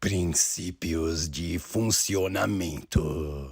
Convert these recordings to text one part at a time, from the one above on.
Princípios de funcionamento.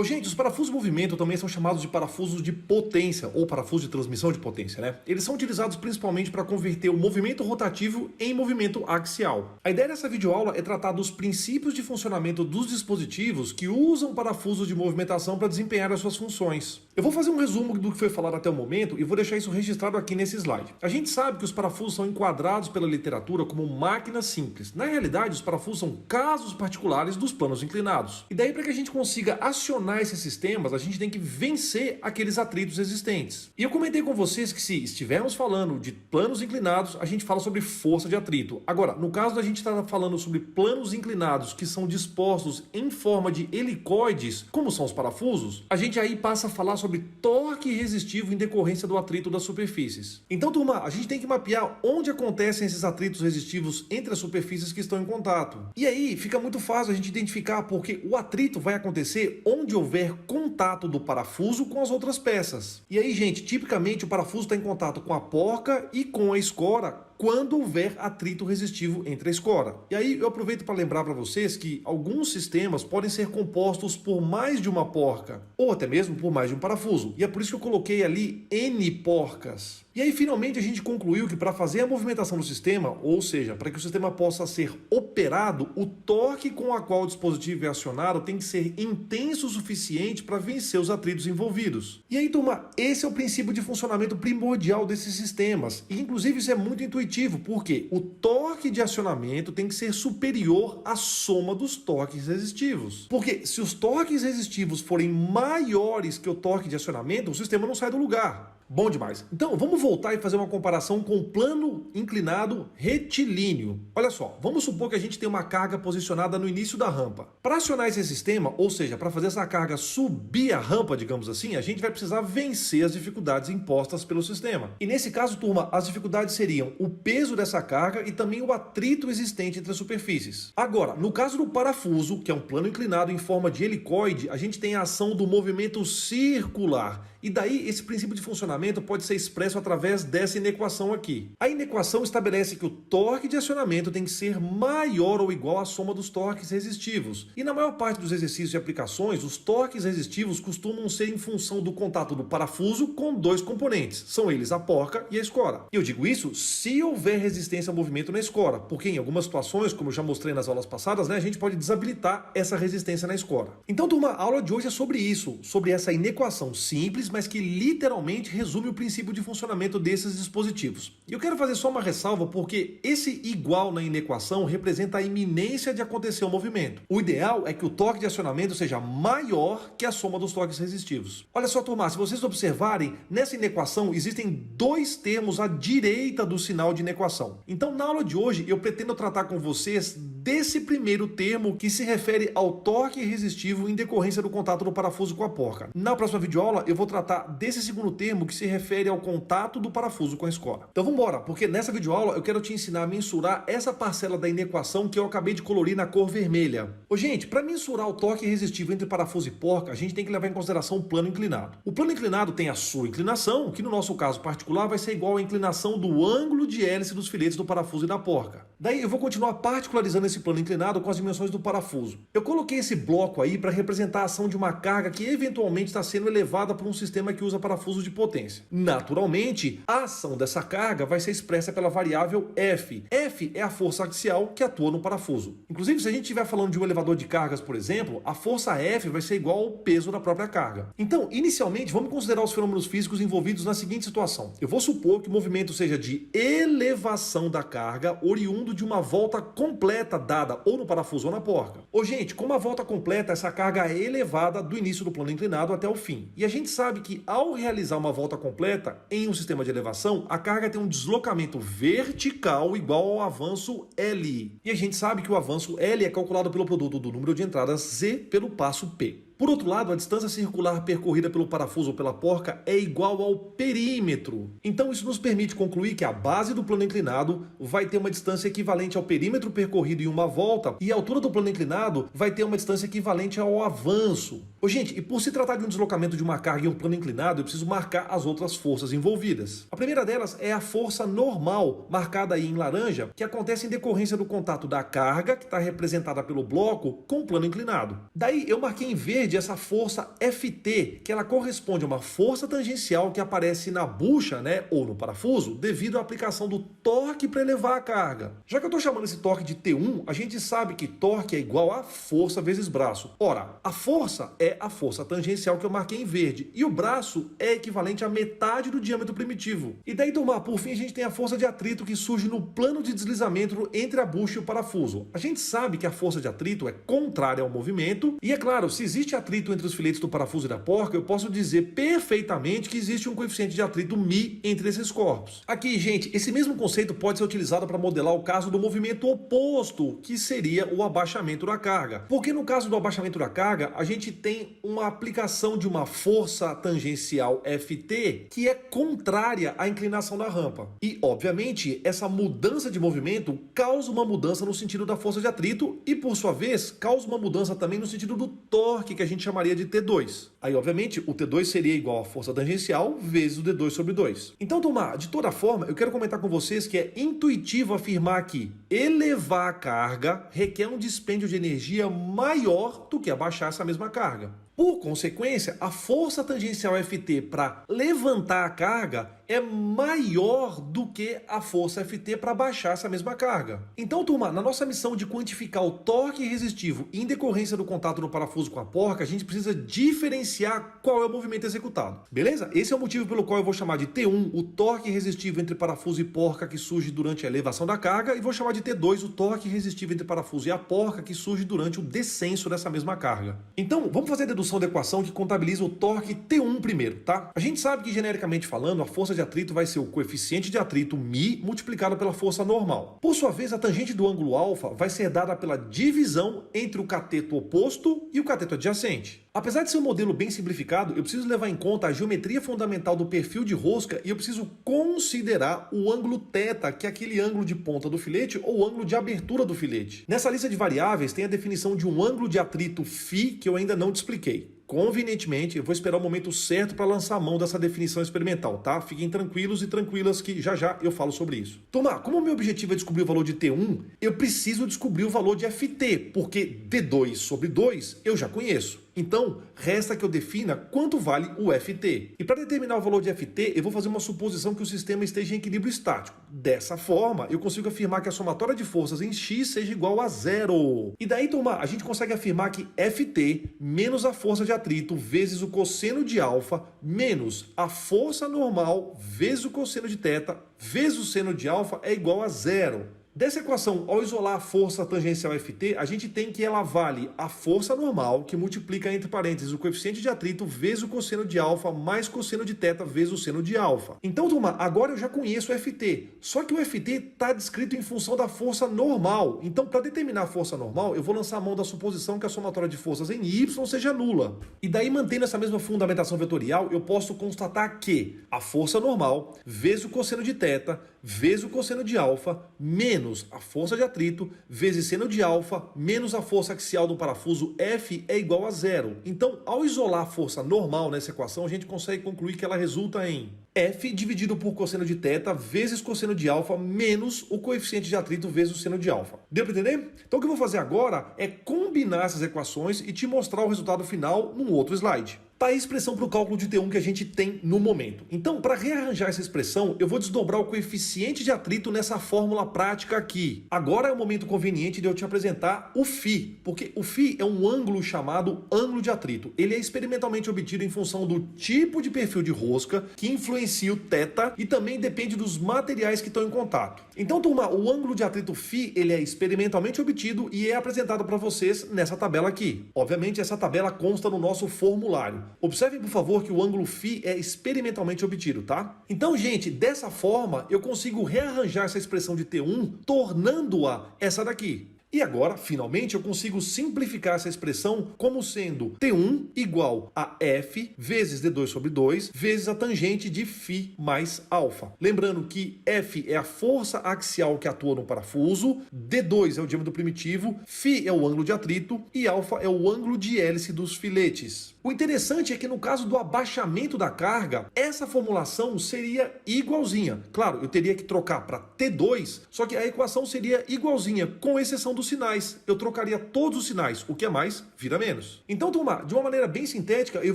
Gente, os parafusos de movimento também são chamados de parafusos de potência, ou parafusos de transmissão de potência, né? Eles são utilizados principalmente para converter o movimento rotativo em movimento axial. A ideia dessa videoaula é tratar dos princípios de funcionamento dos dispositivos que usam parafusos de movimentação para desempenhar as suas funções. Eu vou fazer um resumo do que foi falado até o momento e vou deixar isso registrado aqui nesse slide. A gente sabe que os parafusos são enquadrados pela literatura como máquinas simples. Na realidade, os parafusos são casos particulares dos planos inclinados. E daí, para que a gente consiga acionar esses sistemas, a gente tem que vencer aqueles atritos existentes. E eu comentei com vocês que se estivermos falando de planos inclinados, a gente fala sobre força de atrito. Agora, no caso da gente estar falando sobre planos inclinados que são dispostos em forma de helicoides, como são os parafusos, a gente aí passa a falar sobre torque resistivo em decorrência do atrito das superfícies. Então, turma, a gente tem que mapear onde acontecem esses atritos resistivos entre as superfícies que estão em contato. E aí fica muito fácil a gente identificar porque o atrito vai acontecer onde houver contato do parafuso com as outras peças. E aí, gente, tipicamente o parafuso está em contato com a porca e com a escora quando houver atrito resistivo entre a escora. E aí eu aproveito para lembrar para vocês que alguns sistemas podem ser compostos por mais de uma porca, ou até mesmo por mais de um parafuso. E é por isso que eu coloquei ali N porcas. E aí finalmente a gente concluiu que para fazer a movimentação do sistema, ou seja, para que o sistema possa ser operado, o torque com o qual o dispositivo é acionado tem que ser intenso o suficiente para vencer os atritos envolvidos. E aí, turma, esse é o princípio de funcionamento primordial desses sistemas. E inclusive isso é muito intuitivo, porque o torque de acionamento tem que ser superior à soma dos torques resistivos. Porque se os torques resistivos forem maiores que o torque de acionamento, o sistema não sai do lugar. Bom demais. Então, vamos voltar e fazer uma comparação com o plano inclinado retilíneo. Olha só, vamos supor que a gente tem uma carga posicionada no início da rampa. Para acionar esse sistema, ou seja, para fazer essa carga subir a rampa, digamos assim, a gente vai precisar vencer as dificuldades impostas pelo sistema. E nesse caso, turma, as dificuldades seriam o peso dessa carga e também o atrito existente entre as superfícies. Agora, no caso do parafuso, que é um plano inclinado em forma de helicoide, a gente tem a ação do movimento circular. E daí, esse princípio de funcionamento pode ser expresso através dessa inequação aqui. A inequação estabelece que o torque de acionamento tem que ser maior ou igual à soma dos torques resistivos. E na maior parte dos exercícios e aplicações, os torques resistivos costumam ser em função do contato do parafuso com dois componentes. São eles a porca e a escora. E eu digo isso se houver resistência ao movimento na escora, porque em algumas situações, como eu já mostrei nas aulas passadas, a gente pode desabilitar essa resistência na escora. Então, turma, a aula de hoje é sobre isso, sobre essa inequação simples, mas que literalmente resume o princípio de funcionamento desses dispositivos. E eu quero fazer só uma ressalva porque esse igual na inequação representa a iminência de acontecer o movimento. O ideal é que o torque de acionamento seja maior que a soma dos torques resistivos. Olha só, turma, se vocês observarem, nessa inequação existem dois termos à direita do sinal de inequação. Então, na aula de hoje, eu pretendo tratar com vocês desse primeiro termo que se refere ao torque resistivo em decorrência do contato do parafuso com a porca. Na próxima videoaula, eu vou tratar desse segundo termo que se refere ao contato do parafuso com a escora. Então vamos embora, porque nessa videoaula eu quero te ensinar a mensurar essa parcela da inequação que eu acabei de colorir na cor vermelha. Gente, para mensurar o torque resistivo entre parafuso e porca, a gente tem que levar em consideração o plano inclinado. O plano inclinado tem a sua inclinação, que no nosso caso particular vai ser igual à inclinação do ângulo de hélice dos filetes do parafuso e da porca. Daí eu vou continuar particularizando esse plano inclinado com as dimensões do parafuso. Eu coloquei esse bloco aí para representar a ação de uma carga que eventualmente está sendo elevada por um sistema que usa parafusos de potência. Naturalmente, a ação dessa carga vai ser expressa pela variável F. F é a força axial que atua no parafuso. Inclusive, se a gente estiver falando de um elevador de cargas, por exemplo, a força F vai ser igual ao peso da própria carga. Então, inicialmente, vamos considerar os fenômenos físicos envolvidos na seguinte situação. Eu vou supor que o movimento seja de elevação da carga oriundo de uma volta completa dada ou no parafuso ou na porca. Gente, com uma volta completa, essa carga é elevada do início do plano inclinado até o fim. E a gente sabe que ao realizar uma volta completa em um sistema de elevação, a carga tem um deslocamento vertical igual ao avanço L. E a gente sabe que o avanço L é calculado pelo produto do número de entradas Z pelo passo P. Por outro lado, a distância circular percorrida pelo parafuso ou pela porca é igual ao perímetro. Então isso nos permite concluir que a base do plano inclinado vai ter uma distância equivalente ao perímetro percorrido em uma volta e a altura do plano inclinado vai ter uma distância equivalente ao avanço. Gente, e por se tratar de um deslocamento de uma carga em um plano inclinado, eu preciso marcar as outras forças envolvidas. A primeira delas é a força normal, marcada aí em laranja, que acontece em decorrência do contato da carga, que está representada pelo bloco, com o plano inclinado. Daí eu marquei em verde essa força Ft, que ela corresponde a uma força tangencial que aparece na bucha, né, ou no parafuso, devido à aplicação do torque para elevar a carga. Já que eu estou chamando esse torque de T1, a gente sabe que torque é igual a força vezes braço. Ora, a força é a força tangencial que eu marquei em verde, e o braço é equivalente à metade do diâmetro primitivo. E daí, turma, por fim, a gente tem a força de atrito que surge no plano de deslizamento entre a bucha e o parafuso. A gente sabe que a força de atrito é contrária ao movimento, e é claro, se existe atrito entre os filetes do parafuso e da porca, eu posso dizer perfeitamente que existe um coeficiente de atrito μ entre esses corpos. Aqui, gente, esse mesmo conceito pode ser utilizado para modelar o caso do movimento oposto, que seria o abaixamento da carga. Porque no caso do abaixamento da carga, a gente tem uma aplicação de uma força tangencial Ft que é contrária à inclinação da rampa. E, obviamente, essa mudança de movimento causa uma mudança no sentido da força de atrito e, por sua vez, causa uma mudança também no sentido do torque, que a gente chamaria de T2. Aí, obviamente, o T2 seria igual à força tangencial vezes o D2 sobre 2. Então, turma, de toda forma, eu quero comentar com vocês que é intuitivo afirmar que elevar a carga requer um dispêndio de energia maior do que abaixar essa mesma carga. Por consequência, a força tangencial Ft para levantar a carga é maior do que a força Ft para baixar essa mesma carga. Então, turma, na nossa missão de quantificar o torque resistivo em decorrência do contato do parafuso com a porca, a gente precisa diferenciar qual é o movimento executado. Beleza? Esse é o motivo pelo qual eu vou chamar de T1 o torque resistivo entre parafuso e porca que surge durante a elevação da carga, e vou chamar de T2 o torque resistivo entre parafuso e a porca que surge durante o descenso dessa mesma carga. Então, vamos fazer a dedução da equação que contabiliza o torque T1 primeiro, tá? A gente sabe que, genericamente falando, a força de atrito vai ser o coeficiente de atrito μ multiplicado pela força normal. Por sua vez, a tangente do ângulo alfa vai ser dada pela divisão entre o cateto oposto e o cateto adjacente. Apesar de ser um modelo bem simplificado, eu preciso levar em conta a geometria fundamental do perfil de rosca e eu preciso considerar o ângulo θ, que é aquele ângulo de ponta do filete ou o ângulo de abertura do filete. Nessa lista de variáveis tem a definição de um ângulo de atrito φ que eu ainda não te expliquei. Convenientemente, eu vou esperar o momento certo para lançar a mão dessa definição experimental, tá? Fiquem tranquilos e tranquilas que já já eu falo sobre isso. Turma, como o meu objetivo é descobrir o valor de T1, eu preciso descobrir o valor de Ft, porque D2 sobre 2 eu já conheço. Então, resta que eu defina quanto vale o Ft. E para determinar o valor de Ft, eu vou fazer uma suposição que o sistema esteja em equilíbrio estático. Dessa forma, eu consigo afirmar que a somatória de forças em x seja igual a 0. E daí, turma, a gente consegue afirmar que Ft menos a força de atrito vezes o cosseno de alfa menos a força normal vezes o cosseno de θ vezes o seno de alfa é igual a 0. Dessa equação, ao isolar a força tangencial Ft, a gente tem que ela vale a força normal, que multiplica entre parênteses o coeficiente de atrito vezes o cosseno de alfa mais cosseno de θ vezes o seno de alfa. Então, turma, agora eu já conheço o Ft, só que o Ft está descrito em função da força normal. Então, para determinar a força normal, eu vou lançar a mão da suposição que a somatória de forças em y seja nula. E daí, mantendo essa mesma fundamentação vetorial, eu posso constatar que a força normal vezes o cosseno de θ vezes o cosseno de alfa menos a força de atrito vezes seno de alfa menos a força axial do parafuso F é igual a 0. Então, ao isolar a força normal nessa equação, a gente consegue concluir que ela resulta em F dividido por cosseno de θ vezes cosseno de alfa menos o coeficiente de atrito vezes o seno de alfa. Deu para entender? Então o que eu vou fazer agora é combinar essas equações e te mostrar o resultado final num outro slide. Tá aí a expressão para o cálculo de T1 que a gente tem no momento. Então, para rearranjar essa expressão, eu vou desdobrar o coeficiente de atrito nessa fórmula prática aqui. Agora é o momento conveniente de eu te apresentar o φ, porque o φ é um ângulo chamado ângulo de atrito. Ele é experimentalmente obtido em função do tipo de perfil de rosca que influencia o θ e também depende dos materiais que estão em contato. Então, turma, o ângulo de atrito φ ele é experimentalmente obtido e é apresentado para vocês nessa tabela aqui. Obviamente, essa tabela consta no nosso formulário. Observem, por favor, que o ângulo φ é experimentalmente obtido, tá? Então, gente, dessa forma, eu consigo rearranjar essa expressão de T1, tornando-a essa daqui. E agora, finalmente, eu consigo simplificar essa expressão como sendo T1 igual a F vezes D2 sobre 2 vezes a tangente de φ mais alfa. Lembrando que F é a força axial que atua no parafuso, D2 é o diâmetro primitivo, φ é o ângulo de atrito e alfa é o ângulo de hélice dos filetes. O interessante é que no caso do abaixamento da carga, essa formulação seria igualzinha. Claro, eu teria que trocar para T2, só que a equação seria igualzinha, com exceção dos sinais. Eu trocaria todos os sinais, o que é mais, vira menos. Então, turma, de uma maneira bem sintética, eu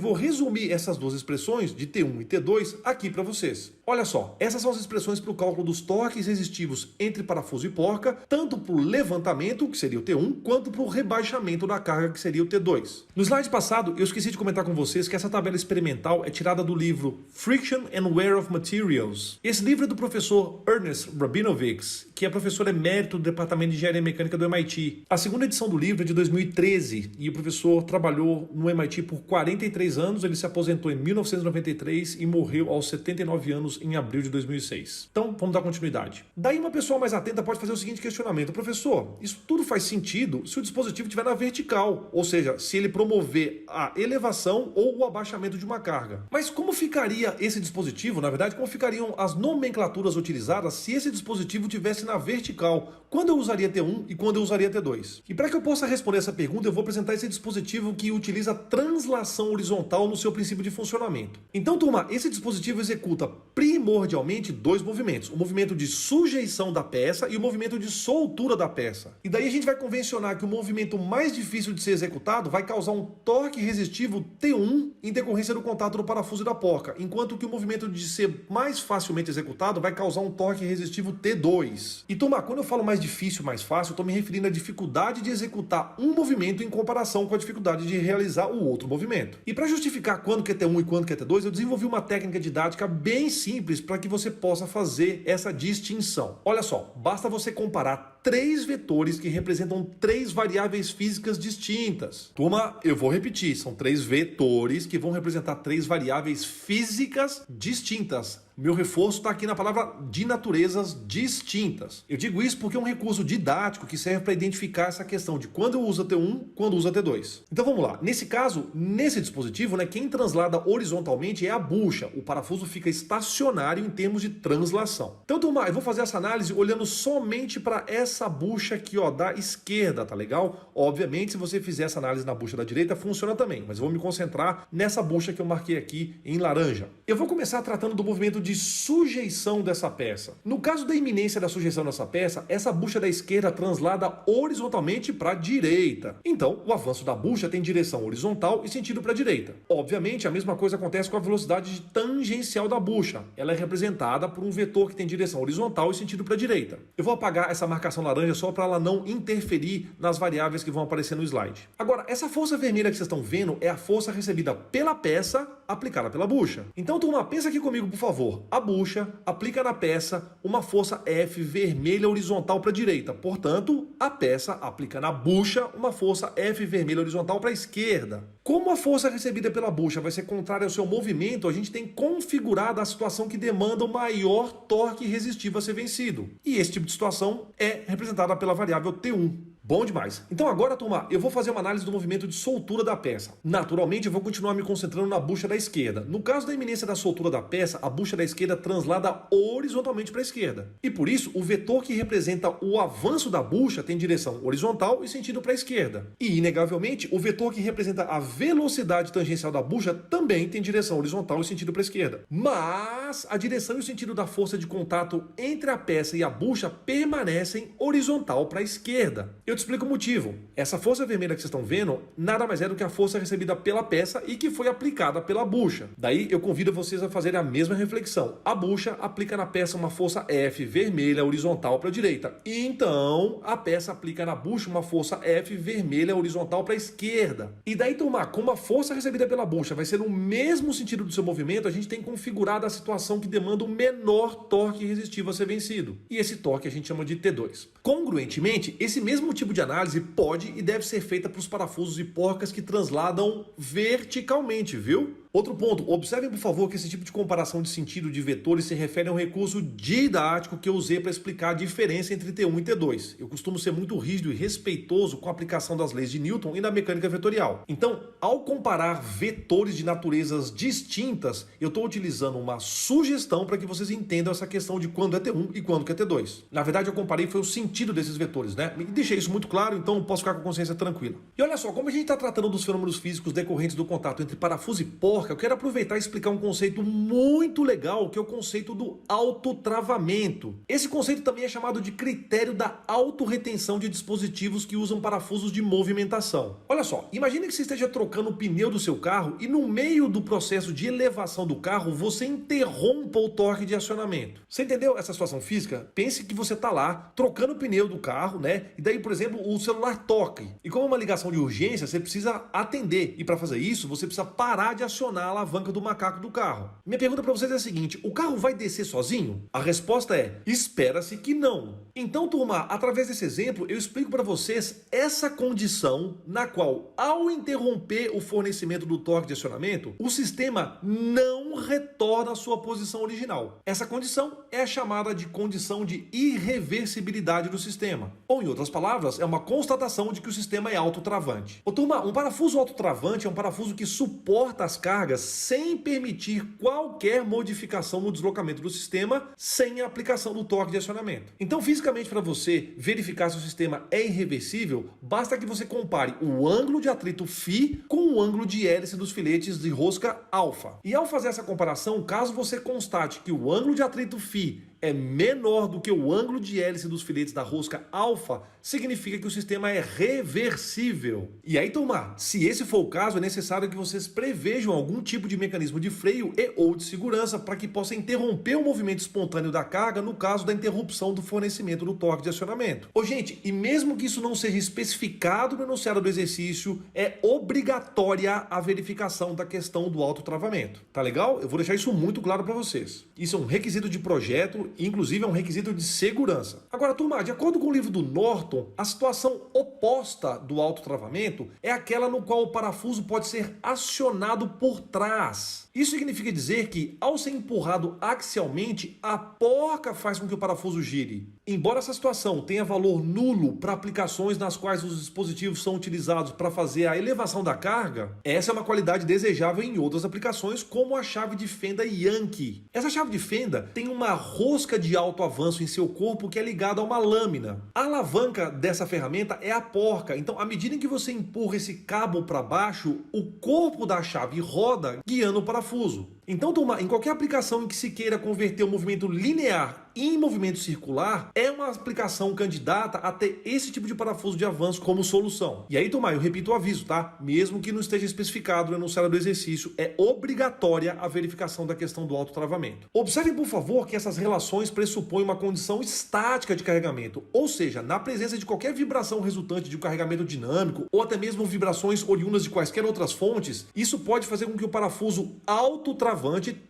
vou resumir essas duas expressões de T1 e T2 aqui para vocês. Olha só, essas são as expressões para o cálculo dos torques resistivos entre parafuso e porca, tanto para o levantamento, que seria o T1, quanto para o rebaixamento da carga, que seria o T2. No slide passado, eu esqueci de comentar com vocês que essa tabela experimental é tirada do livro Friction and Wear of Materials. Esse livro é do professor Ernest Rabinovitz, que é professor emérito do Departamento de Engenharia Mecânica do MIT. A segunda edição do livro é de 2013 e o professor trabalhou no MIT por 43 anos, ele se aposentou em 1993 e morreu aos 79 anos em abril de 2006. Então, vamos dar continuidade. Daí uma pessoa mais atenta pode fazer o seguinte questionamento: professor, isso tudo faz sentido se o dispositivo estiver na vertical, ou seja, se ele promover a elevação ou o abaixamento de uma carga. Mas como ficaria esse dispositivo, na verdade, como ficariam as nomenclaturas utilizadas se esse dispositivo tivesse na vertical? Quando eu usaria T1 e quando eu usaria T2? E para que eu possa responder essa pergunta, eu vou apresentar esse dispositivo que utiliza translação horizontal no seu princípio de funcionamento. Então, turma, esse dispositivo executa primordialmente dois movimentos: o movimento de sujeição da peça e o movimento de soltura da peça. E daí a gente vai convencionar que o movimento mais difícil de ser executado vai causar um torque resistivo T1 em decorrência do contato do parafuso e da porca, enquanto que o movimento de ser mais facilmente executado vai causar um torque resistivo T2. E turma, quando eu falo mais difícil, mais fácil, eu estou me referindo à dificuldade de executar um movimento em comparação com a dificuldade de realizar o outro movimento. E para justificar quando que é T1 e quando que é T2, eu desenvolvi uma técnica didática bem simples para que você possa fazer essa distinção. Olha só, basta você comparar três vetores que representam três variáveis físicas distintas. Turma, eu vou repetir, são três vetores que vão representar três variáveis físicas distintas. Meu reforço está aqui na palavra de naturezas distintas. Eu digo isso porque é um recurso didático que serve para identificar essa questão de quando eu uso T1, quando uso T2. Então vamos lá. Nesse caso, nesse dispositivo, quem translada horizontalmente é a bucha. O parafuso fica estacionário em termos de translação. Então, turma, eu vou fazer essa análise olhando somente para essa bucha aqui, ó, da esquerda, tá legal? Obviamente, se você fizer essa análise na bucha da direita, funciona também, mas eu vou me concentrar nessa bucha que eu marquei aqui em laranja. Eu vou começar tratando do movimento de sujeição dessa peça. No caso da iminência da sujeição dessa peça, essa bucha da esquerda translada horizontalmente para a direita. Então, o avanço da bucha tem direção horizontal e sentido para a direita. Obviamente, a mesma coisa acontece com a velocidade tangencial da bucha. Ela é representada por um vetor que tem direção horizontal e sentido para a direita. Eu vou apagar essa marcação laranja só para ela não interferir nas variáveis que vão aparecer no slide. Agora, essa força vermelha que vocês estão vendo é a força recebida pela peça aplicada pela bucha. Então, turma, pensa aqui comigo, por favor. A bucha aplica na peça uma força F vermelha horizontal para a direita. Portanto, a peça aplica na bucha uma força F vermelha horizontal para a esquerda. Como a força recebida pela bucha vai ser contrária ao seu movimento, a gente tem configurado a situação que demanda o maior torque resistivo a ser vencido. E esse tipo de situação é representada pela variável T1. Bom demais. Então agora, turma, eu vou fazer uma análise do movimento de soltura da peça. Naturalmente, eu vou continuar me concentrando na bucha da esquerda. No caso da iminência da soltura da peça, a bucha da esquerda translada horizontalmente para a esquerda. E por isso, o vetor que representa o avanço da bucha tem direção horizontal e sentido para a esquerda. E, inegavelmente, o vetor que representa a velocidade tangencial da bucha também tem direção horizontal e sentido para a esquerda. Mas a direção e o sentido da força de contato entre a peça e a bucha permanecem horizontal para a esquerda. Eu te explico o motivo. Essa força vermelha que vocês estão vendo nada mais é do que a força recebida pela peça e que foi aplicada pela bucha. Daí eu convido vocês a fazerem a mesma reflexão. A bucha aplica na peça uma força F vermelha horizontal para a direita. Então a peça aplica na bucha uma força F vermelha horizontal para a esquerda. E daí, turma, como a força recebida pela bucha vai ser no mesmo sentido do seu movimento, a gente tem configurado a situação que demanda o menor torque resistivo a ser vencido. E esse torque a gente chama de T2. Congruentemente, esse mesmo tipo de análise pode e deve ser feita para os parafusos e porcas que transladam verticalmente, viu? Outro ponto, observem por favor que esse tipo de comparação de sentido de vetores se refere a um recurso didático que eu usei para explicar a diferença entre T1 e T2. Eu costumo ser muito rígido e respeitoso com a aplicação das leis de Newton e da mecânica vetorial. Então, ao comparar vetores de naturezas distintas, eu estou utilizando uma sugestão para que vocês entendam essa questão de quando é T1 e quando que é T2. Na verdade, eu comparei foi o sentido desses vetores, né? E deixei isso muito claro, então eu posso ficar com a consciência tranquila. E olha só, como a gente está tratando dos fenômenos físicos decorrentes do contato entre parafuso e porca, eu quero aproveitar e explicar um conceito muito legal, que é o conceito do autotravamento. Esse conceito também é chamado de critério da autorretenção de dispositivos que usam parafusos de movimentação. Olha só, imagine que você esteja trocando o pneu do seu carro e no meio do processo de elevação do carro, você interrompa o torque de acionamento. Você entendeu essa situação física? Pense que você está lá trocando o pneu do carro, né? E daí, por exemplo, o celular toca. E como é uma ligação de urgência, você precisa atender. E para fazer isso, você precisa parar de acionar a alavanca do macaco do carro. Minha pergunta para vocês é a seguinte: o carro vai descer sozinho? A resposta é: espera-se que não. Então, turma, através desse exemplo, eu explico para vocês essa condição na qual, ao interromper o fornecimento do torque de acionamento, o sistema não retorna à sua posição original. Essa condição é chamada de condição de irreversibilidade do sistema. Ou, em outras palavras, é uma constatação de que o sistema é autotravante. Ô, turma, um parafuso autotravante é um parafuso que suporta as cargas sem permitir qualquer modificação no deslocamento do sistema sem a aplicação do torque de acionamento. Então, fisicamente, para você verificar se o sistema é irreversível, basta que você compare o ângulo de atrito φ com o ângulo de hélice dos filetes de rosca alfa. E ao fazer essa comparação, caso você constate que o ângulo de atrito φ é menor do que o ângulo de hélice dos filetes da rosca alfa, significa que o sistema é reversível. E aí, turma, se esse for o caso, é necessário que vocês prevejam algum tipo de mecanismo de freio e ou de segurança para que possa interromper o movimento espontâneo da carga no caso da interrupção do fornecimento do torque de acionamento. Ô, gente, e mesmo que isso não seja especificado no enunciado do exercício, é obrigatória a verificação da questão do autotravamento. Tá legal? Eu vou deixar isso muito claro para vocês. Isso é um requisito de projeto, inclusive é um requisito de segurança. Agora, turma, de acordo com o livro do Norton, a situação oposta do autotravamento é aquela no qual o parafuso pode ser acionado por trás. Isso significa dizer que, ao ser empurrado axialmente, a porca faz com que o parafuso gire. Embora essa situação tenha valor nulo para aplicações nas quais os dispositivos são utilizados para fazer a elevação da carga, essa é uma qualidade desejável em outras aplicações, como a chave de fenda Yankee. Essa chave de fenda tem uma rosca de alto avanço em seu corpo que é ligada a uma lâmina. A alavanca dessa ferramenta é a porca, então à medida em que você empurra esse cabo para baixo, o corpo da chave roda guiando o parafuso. Então, turma, em qualquer aplicação em que se queira converter o movimento linear em movimento circular, é uma aplicação candidata a ter esse tipo de parafuso de avanço como solução. E aí, turma, eu repito o aviso, tá? Mesmo que não esteja especificado no enunciado do exercício, é obrigatória a verificação da questão do autotravamento. Observem, por favor, que essas relações pressupõem uma condição estática de carregamento, ou seja, na presença de qualquer vibração resultante de um carregamento dinâmico, ou até mesmo vibrações oriundas de quaisquer outras fontes, isso pode fazer com que o parafuso autotravante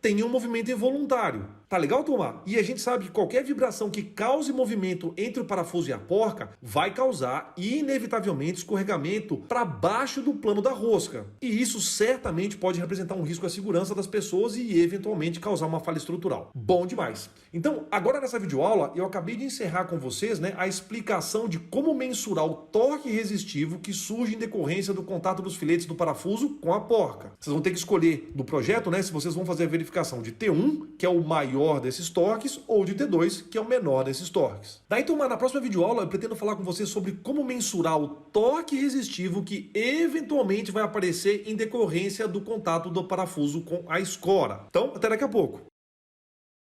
tenha um movimento involuntário. Tá legal, turma? E a gente sabe que qualquer vibração que cause movimento entre o parafuso e a porca vai causar, inevitavelmente, escorregamento para baixo do plano da rosca. E isso certamente pode representar um risco à segurança das pessoas e, eventualmente, causar uma falha estrutural. Bom demais! Então, agora nessa videoaula, eu acabei de encerrar com vocês, a explicação de como mensurar o torque resistivo que surge em decorrência do contato dos filetes do parafuso com a porca. Vocês vão ter que escolher do projeto, se vocês vão fazer a verificação de T1, que é o maior desses torques, ou de T2, que é o menor desses torques. Daí, turma, na próxima videoaula eu pretendo falar com vocês sobre como mensurar o torque resistivo que eventualmente vai aparecer em decorrência do contato do parafuso com a escora. Então, até daqui a pouco.